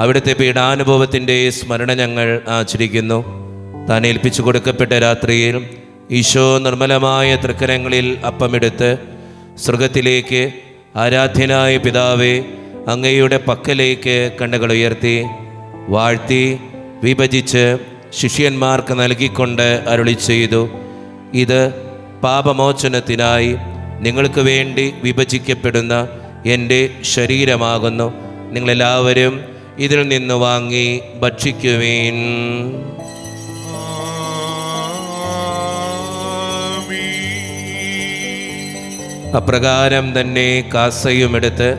A: അവിടുത്തെ പീഡാനുഭവത്തിൻ്റെ സ്മരണ ഞങ്ങൾ ആചരിക്കുന്നു. താൻ ഏൽപ്പിച്ചു കൊടുക്കപ്പെട്ട രാത്രിയിൽ ഈശോ നിർമ്മലമായ തൃക്കരങ്ങളിൽ അപ്പമെടുത്ത് സ്വർഗത്തിലേക്ക് ആരാധ്യനായ പിതാവേ അങ്ങയുടെ പക്കലേക്ക് കണ്ണുകൾ ഉയർത്തി വാഴ്ത്തി വിഭജിച്ച് ശിഷ്യന്മാർക്ക് നൽകിക്കൊണ്ട് അരുളി ചെയ്തു, ഇത് പാപമോചനത്തിനായി നിങ്ങൾക്ക് വേണ്ടി വിഭജിക്കപ്പെടുന്ന എൻ്റെ ശരീരമാകുന്നു. നിങ്ങളെല്ലാവരും ഇതിൽ നിന്ന് വാങ്ങി ഭക്ഷിക്കുവീൻ. അപ്രകാരം തന്നെ കാസയുമെടുത്ത്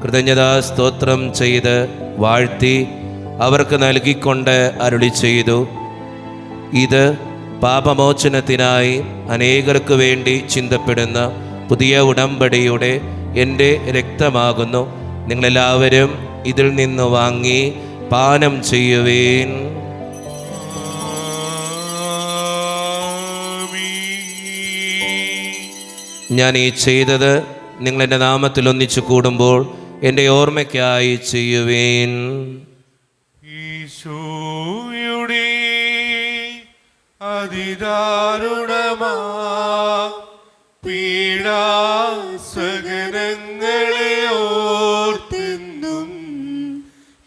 A: കൃതജ്ഞതാ സ്തോത്രം ചെയ്ത് വാഴ്ത്തി അവർക്ക് നൽകിക്കൊണ്ട് അരുളി ചെയ്തു, ഇത് പാപമോചനത്തിനായി അനേകർക്ക് വേണ്ടി ചിന്തപ്പെടുന്ന പുതിയ ഉടമ്പടിയുടെ എൻ്റെ രക്തമാകുന്നു. നിങ്ങളെല്ലാവരും ഇതിൽ നിന്ന് വാങ്ങി പാനം ചെയ്യുവീൻ. ഞാൻ ഈ ചെയ്തത് നിങ്ങളെൻ്റെ നാമത്തിൽ ഒന്നിച്ചു കൂടുമ്പോൾ എൻ്റെ ഓർമ്മയ്ക്കായി ചെയ്യുവീൻ.
B: ഈശോയുടെ അതിദാരുണമാ പീഡാസഹനങ്ങളെ ഓർത്തെന്നും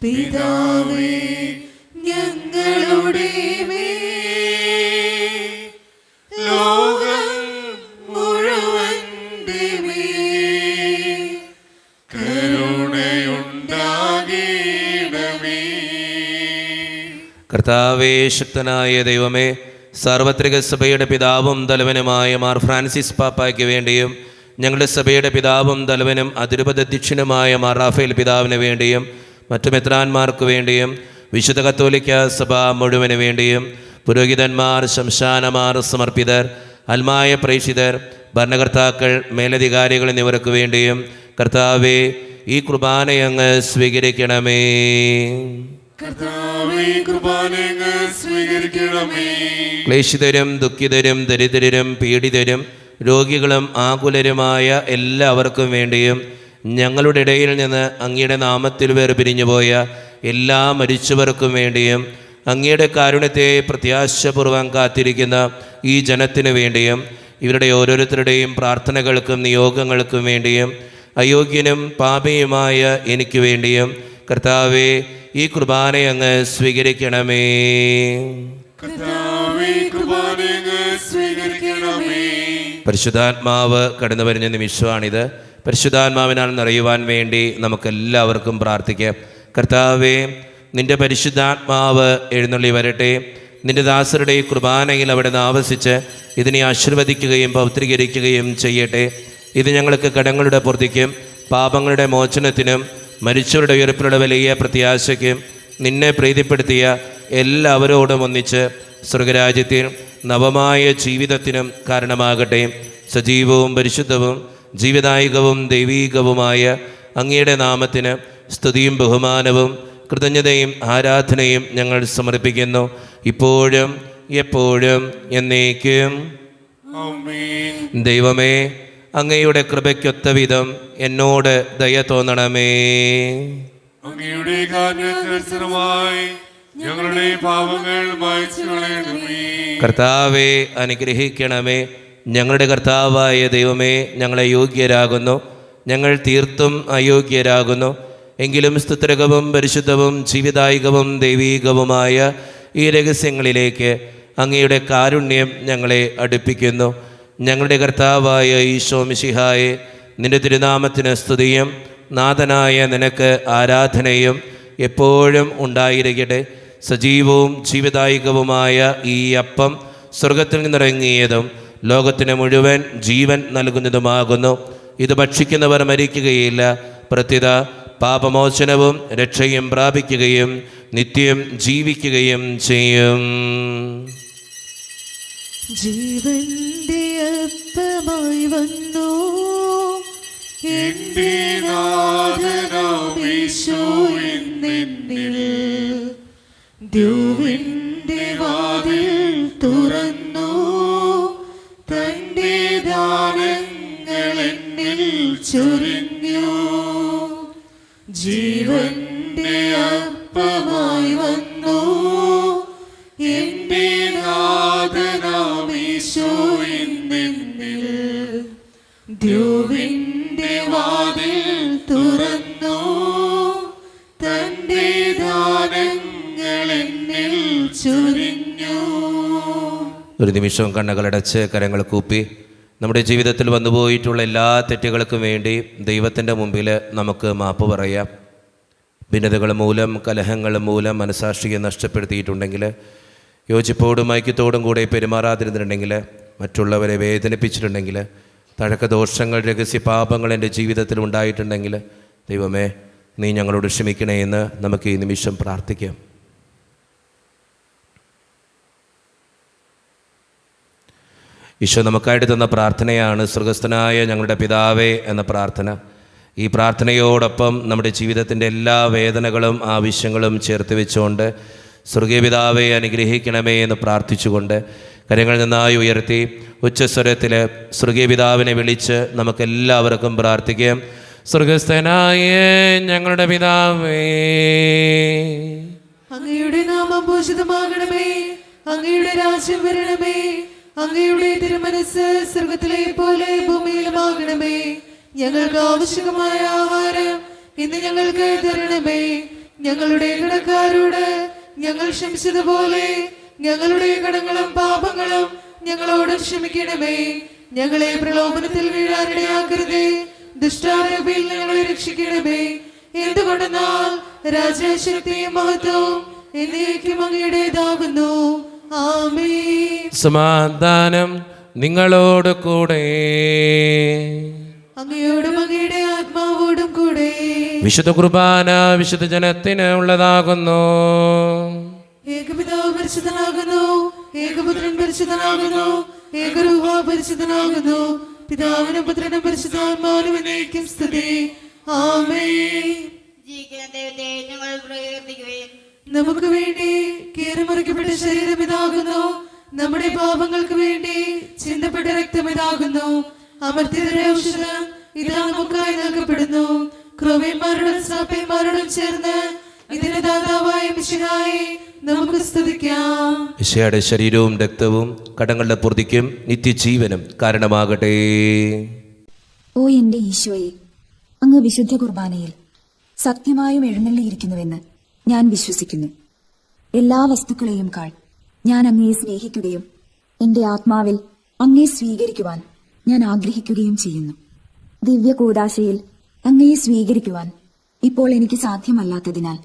B: പിതാവേ ഞങ്ങളുടെ മേൽ ലോകം മുഴുവന്റെ മേൽ കരുണയുണ്ടാകണമേ.
A: കർത്താവേ, ശക്തനായ ദൈവമേ, സാർവത്രിക സഭയുടെ പിതാവും തലവനുമായ മാർ ഫ്രാൻസിസ് പാപ്പായ്ക്ക് വേണ്ടിയും ഞങ്ങളുടെ സഭയുടെ പിതാവും തലവനും അതിരൂപതധ്യക്ഷനുമായ മാർ റാഫേൽ പിതാവിന് വേണ്ടിയും മറ്റു മെത്രാന്മാർക്ക് വേണ്ടിയും വിശുദ്ധ കത്തോലിക്ക സഭ മുഴുവന് വേണ്ടിയും പുരോഹിതന്മാർ, ശംശാനമാർ, സമർപ്പിതർ, ആത്മായ പ്രേക്ഷിതർ, ഭരണകർത്താക്കൾ, മേലധികാരികൾ എന്നിവർക്ക് വേണ്ടിയും കർത്താവേ ഈ കുർബാനയങ്ങ് സ്വീകരിക്കണമേ.
B: കർത്താവേ, കുർബാനയങ്ങ് സ്വീകരിക്കണമേ.
A: ക്ലേശിതരും ദുഃഖിതരും ദരിദ്രരും പീഡിതരും രോഗികളും ആകുലരുമായ എല്ലാവർക്കും വേണ്ടിയും ഞങ്ങളുടെ ഇടയിൽ നിന്ന് അങ്ങയുടെ നാമത്തിൽ വേർപിരിഞ്ഞുപോയ എല്ലാ മരിച്ചവർക്കും വേണ്ടിയും അങ്ങയുടെ കാരുണ്യത്തെ പ്രത്യാശപൂർവ്വം കാത്തിരിക്കുന്ന ഈ ജനത്തിനു വേണ്ടിയും ഇവരുടെ ഓരോരുത്തരുടെയും പ്രാർത്ഥനകൾക്കും നിയോഗങ്ങൾക്കും വേണ്ടിയും അയോഗ്യനും പാപിയുമായ എനിക്ക് വേണ്ടിയും കർത്താവേ ഈ കുർബാനയങ്ങ് സ്വീകരിക്കണമേ.
B: കർത്താവേ, കുർബാനയങ്ങ് സ്വീകരിക്കണമേ.
A: പരിശുദ്ധാത്മാവ് കടന്നു വരുന്ന നിമിഷമാണിത്. പരിശുദ്ധാത്മാവിനാൽ നിറയുവാൻ വേണ്ടി നമുക്കെല്ലാവർക്കും പ്രാർത്ഥിക്കാം. കർത്താവേ, നിന്റെ പരിശുദ്ധാത്മാവ് എഴുന്നള്ളി വരട്ടെ. നിന്റെ ദാസരുടെ ഈ കുർബാനയിൽ അവിടെ ആവസിച്ച് ഇതിനെ ആശീർവദിക്കുകയും പൗത്രീകരിക്കുകയും ചെയ്യട്ടെ. ഇത് ഞങ്ങൾക്ക് കടങ്ങളുടെ പൂർത്തിക്കും പാപങ്ങളുടെ മോചനത്തിനും മരിച്ചവരുടെ ഉയർപ്പിലുള്ള വലിയ പ്രത്യാശയ്ക്കും നിന്നെ പ്രീതിപ്പെടുത്തിയ എല്ലാവരോടും ഒന്നിച്ച് സ്വർഗരാജ്യത്തിൽ നവമായ ജീവിതത്തിനും കാരണമാകട്ടെ. സജീവവും പരിശുദ്ധവും ജീവദായകവും ദൈവീകവുമായ അങ്ങയുടെ നാമത്തിന് സ്തുതിയും ബഹുമാനവും കൃതജ്ഞതയും ആരാധനയും ഞങ്ങൾ സമർപ്പിക്കുന്നു, ഇപ്പോഴും എപ്പോഴും എന്നേക്കും.
B: ആമേൻ.
A: ദൈവമേ, അങ്ങയുടെ കൃപയ്ക്കൊത്ത വിധം എന്നോട് ദയ തോന്നണമേ.
B: അങ്ങയുടെ കാരുണ്യത്തിനനുസൃതമായി ഞങ്ങളുടെ പാപങ്ങൾ മായ്ച്ചു കളയണമേ.
A: കർത്താവെ അനുഗ്രഹിക്കണമേ. ഞങ്ങളുടെ കർത്താവായ ദൈവമേ, ഞങ്ങളെ യോഗ്യരാകുന്നു, ഞങ്ങൾ തീർത്തും അയോഗ്യരാകുന്നു. എങ്കിലും സ്തുത്രകവും പരിശുദ്ധവും ജീവിതായികവും ദൈവീകവുമായ ഈ രഹസ്യങ്ങളിലേക്ക് അങ്ങയുടെ കാരുണ്യം ഞങ്ങളെ അടുപ്പിക്കുന്നു. ഞങ്ങളുടെ കർത്താവായ ഈശോ മിശിഹായെ, നിന്റെ തിരുനാമത്തിന് സ്തുതിയും നാഥനായ നിനക്ക് ആരാധനയും എപ്പോഴും ഉണ്ടായിരിക്കട്ടെ. സജീവവും ജീവിതായികവുമായ ഈ അപ്പം സ്വർഗത്തിൽ നിന്നിറങ്ങിയതും ലോകത്തിന് മുഴുവൻ ജീവൻ നൽകുന്നതുമാകുന്നു. ഇത് ഭക്ഷിക്കുന്നവർ മരിക്കുകയില്ല, പ്രത്യുത പാപമോചനവും രക്ഷയും പ്രാപിക്കുകയും നിത്യം ജീവിക്കുകയും ചെയ്യും.
C: ജീവന്റെ അപ്പമായി വന്നു
B: എന്റെ നാഥനാം യേശു എന്നെന്നിൽ
C: ദൈവന്റെ വാതിൽ തുറന്നു,
B: തന്റെ ദാനങ്ങൾ എന്നിൽ ചൊരിഞ്ഞു. ജീവന്റെ അപ്പമായി വന്നു എന്റെ നാഥനാം യേശു എന്നെന്നിൽ ദൈവന്റെ വാതിൽ തുറന്നു, തന്റെ ദാനങ്ങൾ എന്നിൽ ചൊരിഞ്ഞു.
A: ഒരു നിമിഷം കണ്ണുകളടച്ച് കരങ്ങൾ കൂപ്പി നമ്മുടെ ജീവിതത്തിൽ വന്നുപോയിട്ടുള്ള എല്ലാ തെറ്റുകൾക്കും വേണ്ടി ദൈവത്തിൻ്റെ മുമ്പിൽ നമുക്ക് മാപ്പ് പറയാം. ഭിന്നതകൾ മൂലം, കലഹങ്ങൾ മൂലം മനസാക്ഷിയെ നഷ്ടപ്പെടുത്തിയിട്ടുണ്ടെങ്കിൽ, യോജിപ്പോടും ഐക്യത്തോടും കൂടെ പെരുമാറാതിരുന്നിട്ടുണ്ടെങ്കിൽ, മറ്റുള്ളവരെ വേദനിപ്പിച്ചിട്ടുണ്ടെങ്കിൽ, തഴക്കദോഷങ്ങൾ, രഹസ്യപാപങ്ങൾ എൻ്റെ ജീവിതത്തിൽ ഉണ്ടായിട്ടുണ്ടെങ്കിൽ, ദൈവമേ നീ ഞങ്ങളോട് ക്ഷമിക്കണേ എന്ന് നമുക്ക് ഈ നിമിഷം പ്രാർത്ഥിക്കാം. ഈശോ നമുക്കായിട്ട് തന്ന പ്രാർത്ഥനയാണ് സ്വർഗസ്ഥനായ ഞങ്ങളുടെ പിതാവേ എന്ന പ്രാർത്ഥന. ഈ പ്രാർത്ഥനയോടൊപ്പം നമ്മുടെ ജീവിതത്തിൻ്റെ എല്ലാ വേദനകളും ആവശ്യങ്ങളും ചേർത്ത് വെച്ചുകൊണ്ട് സ്വർഗീയ പിതാവേ അനുഗ്രഹിക്കണമേ എന്ന് പ്രാർത്ഥിച്ചുകൊണ്ട് കരങ്ങൾ നന്നായി ഉയർത്തി ഉച്ചസ്വരത്തിൽ സ്വർഗീയ പിതാവിനെ വിളിച്ച് നമുക്കെല്ലാവർക്കും പ്രാർത്ഥിക്കാം. സ്വർഗസ്ഥനായ ഞങ്ങളുടെ പിതാവേ,
C: അങ്ങയുടെ നാമം പൂജിതമാകണമേ, അങ്ങയുടെ രാജ്യം വരണമേ, അങ്ങയുടെ തിരുമനസ് സ്വർഗത്തിലെ പോലെ ഭൂമിയിലുമാകണമേ. ഞങ്ങൾക്ക് ആവശ്യമായ ആഹാരം ഇന്ന് ഞങ്ങൾക്ക് തരണമേ. ഞങ്ങളുടെ കടക്കാരോട് ഞങ്ങൾ ക്ഷമിച്ചതുപോലെ ഞങ്ങളുടെ കടങ്ങളും പാപങ്ങളും ഞങ്ങളോട് ക്ഷമിക്കണമേ. ഞങ്ങളെ പ്രലോഭനത്തിൽ വീഴാനിടയാക്കരുതേ, ദുഷ്ടാരൂപിയിൽ ഞങ്ങളെ രക്ഷിക്കണമേ. എന്തുകൊണ്ടെന്നാൽ രാജ്യശക്തിയും മഹത്വവും എന്നേക്കും അങ്ങയുടേതാകുന്നു. ആമേൻ.
A: സമാധാനം നിങ്ങളോട് കൂടെ.
C: അങ്ങയോടും അങ്ങയുടെ ആത്മാവോടും കൂടെ.
A: വിശുദ്ധ കുർബാന വിശുദ്ധ ജനത്തിന് ഉള്ളതാകുന്നു.
C: ഏകപിതാവ് പരിശുദ്ധനാകുന്നു, ഏകപുത്രൻ പരിശുദ്ധനാകുന്നു, ഏകരൂഹ പരിശുദ്ധനാകുന്നു. പിതാവിനും പുത്രനും പരിശുദ്ധാത്മാവിനും എന്നേക്കും സ്തുതി. ആമേൻ.
D: ജീവിക്കുന്ന ദൈവത്തെ ഞങ്ങൾ പ്രകീർത്തിക്കുകയും
C: നമുക്ക് വേണ്ടി കീറിമുറിക്കപ്പെട്ട ശരീരം ഇതാകുന്നു, നമ്മുടെ പാപങ്ങൾക്ക് വേണ്ടി ചിന്തപ്പെട്ട രക്തം ഇതാകുന്നു. അമർത്യതയുടെ ഔഷധം ഇതാ നമുക്കായി നൽകപ്പെടുന്നു. ക്രോവ്യന്മാരോടും സാപ്പന്മാരോടും ചേർന്ന് ഇതിന്റെ ദാതാവായ മിശിഹായെ നമുക്ക് സ്തുതിക്കാം.
A: മിശിഹായുടെ ശരീരവും രക്തവും കടങ്ങളുടെ പൂർത്തിക്കും നിത്യജീവനും കാരണമാകട്ടെ.
F: ഓ എന്റെ ഈശോയെ, അങ്ങ് വിശുദ്ധ കുർബാനയിൽ സത്യമായും എഴുന്നള്ളിയിരിക്കുന്നുവെന്ന് ഞാൻ വിശ്വസിക്കുന്നു. എല്ലാ വസ്തുക്കളെയും കാൾ ഞാൻ അങ്ങയെ സ്നേഹിക്കുകയും എന്റെ ആത്മാവിൽ അങ്ങയെ സ്വീകരിക്കുവാൻ ഞാൻ ആഗ്രഹിക്കുകയും ചെയ്യുന്നു. ദിവ്യ കൂദാശയിൽ അങ്ങയെ സ്വീകരിക്കുവാൻ ഇപ്പോൾ എനിക്ക് സാധ്യമല്ലാത്തതിനാൽ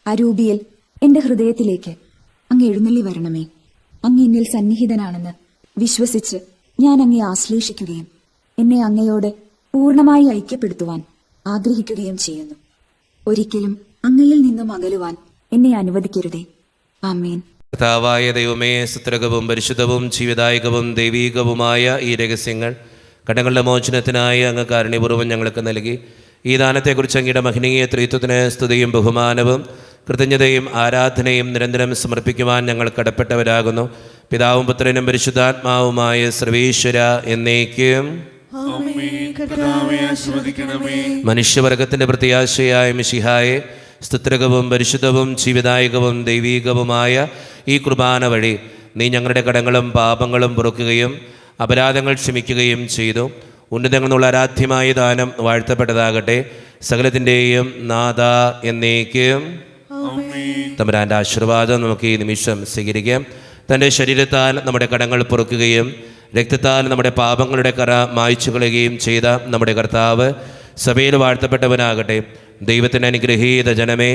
F: അരൂപിയിൽ എന്റെ ഹൃദയത്തിലേക്ക് അങ്ങ് എഴുന്നള്ളി വരണമേ. അങ്ങ് എന്നിൽ സന്നിഹിതനാണെന്ന് വിശ്വസിച്ച് ഞാൻ അങ്ങയെ ആശ്ലേഷിക്കുകയും എന്നെ അങ്ങയോട് പൂർണ്ണമായി ഐക്യപ്പെടുത്തുവാൻ ആഗ്രഹിക്കുകയും ചെയ്യുന്നു. ഒരിക്കലും അങ്ങയിൽ നിന്നും അകലുവാൻ എന്നെ അനുവദിക്കരുതേ. ആമേൻ.
A: കർത്താവായ ദൈവമേ, സുത്രകവും പരിശുദ്ധവും ജീവദായകവും ദൈവീകവുമായ ഈ രഹസ്യങ്ങൾ കടങ്ങളുടെ മോചനത്തിനായി അങ്ങ് കാരുണ്യപൂർവ്വം ഞങ്ങൾക്ക് നൽകി. ഈ ദാനത്തെക്കുറിച്ച് അങ്ങയുടെ മഹനീയ ത്രിത്വത്തിന് സ്തുതിയും ബഹുമാനവും കൃതജ്ഞതയും ആരാധനയും നിരന്തരം സമർപ്പിക്കുവാൻ ഞങ്ങൾ കടപ്പെട്ടവരാകുന്നു. പിതാവും പുത്രനും പരിശുദ്ധാത്മാവുമായ സർവേശ്വര എന്നേക്കും. മനുഷ്യവർഗത്തിന്റെ പ്രത്യാശയായ മിശിഹായെ, സ്തുത്രകവും പരിശുദ്ധവും ജീവദായകവും ദൈവീകവുമായ ഈ കുർബാന വഴി നീ ഞങ്ങളുടെ കടങ്ങളും പാപങ്ങളും പൊറുക്കുകയും അപരാധങ്ങൾ ക്ഷമിക്കുകയും ചെയ്തു. ഉന്നതങ്ങളിൽ നിന്നുള്ള ആരാധ്യമായ ദാനം വാഴ്ത്തപ്പെട്ടതാകട്ടെ. സകലത്തിൻ്റെയും നാഥ എന്നേക്കും. തമ്പുരാൻ്റെ ആശീർവാദം നമുക്ക് ഈ നിമിഷം സ്വീകരിക്കാം. തൻ്റെ ശരീരത്താൽ നമ്മുടെ കടങ്ങൾ പൊറുക്കുകയും രക്തത്താൽ നമ്മുടെ പാപങ്ങളുടെ കറ മായ്ച്ചു കളയുകയും ചെയ്ത നമ്മുടെ കർത്താവ് സഭയിൽ വാഴ്ത്തപ്പെട്ടവനാകട്ടെ. ദൈവത്തിൻ്റെ അനുഗ്രഹീത ജനമേ,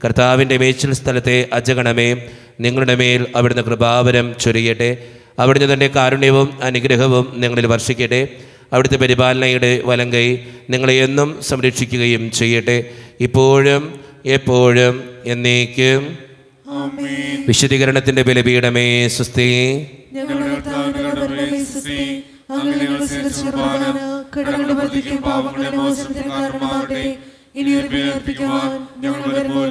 A: കർത്താവിൻ്റെ മേച്ചിൽ സ്ഥലത്തെ അജഗണമേ, നിങ്ങളുടെ മേൽ അവിടുന്ന് കൃപാവരം ചൊരിയട്ടെ. അവിടുന്ന് തൻ്റെ കാരുണ്യവും അനുഗ്രഹവും നിങ്ങളിൽ വർഷിക്കട്ടെ. അവിടുത്തെ പരിപാലനയുടെ വലങ്കൈ നിങ്ങളെ എന്നും സംരക്ഷിക്കുകയും ചെയ്യട്ടെ, ഇപ്പോഴും എപ്പോഴും എന്നേക്കും. വിശുദ്ധീകരണത്തിൻ്റെ ബലിപീഠമേ സ്വസ്തി.
C: ഇനി ഒരു ബലി അർപ്പിക്കുവാൻ ഞങ്ങൾ വരുമ്പോൾ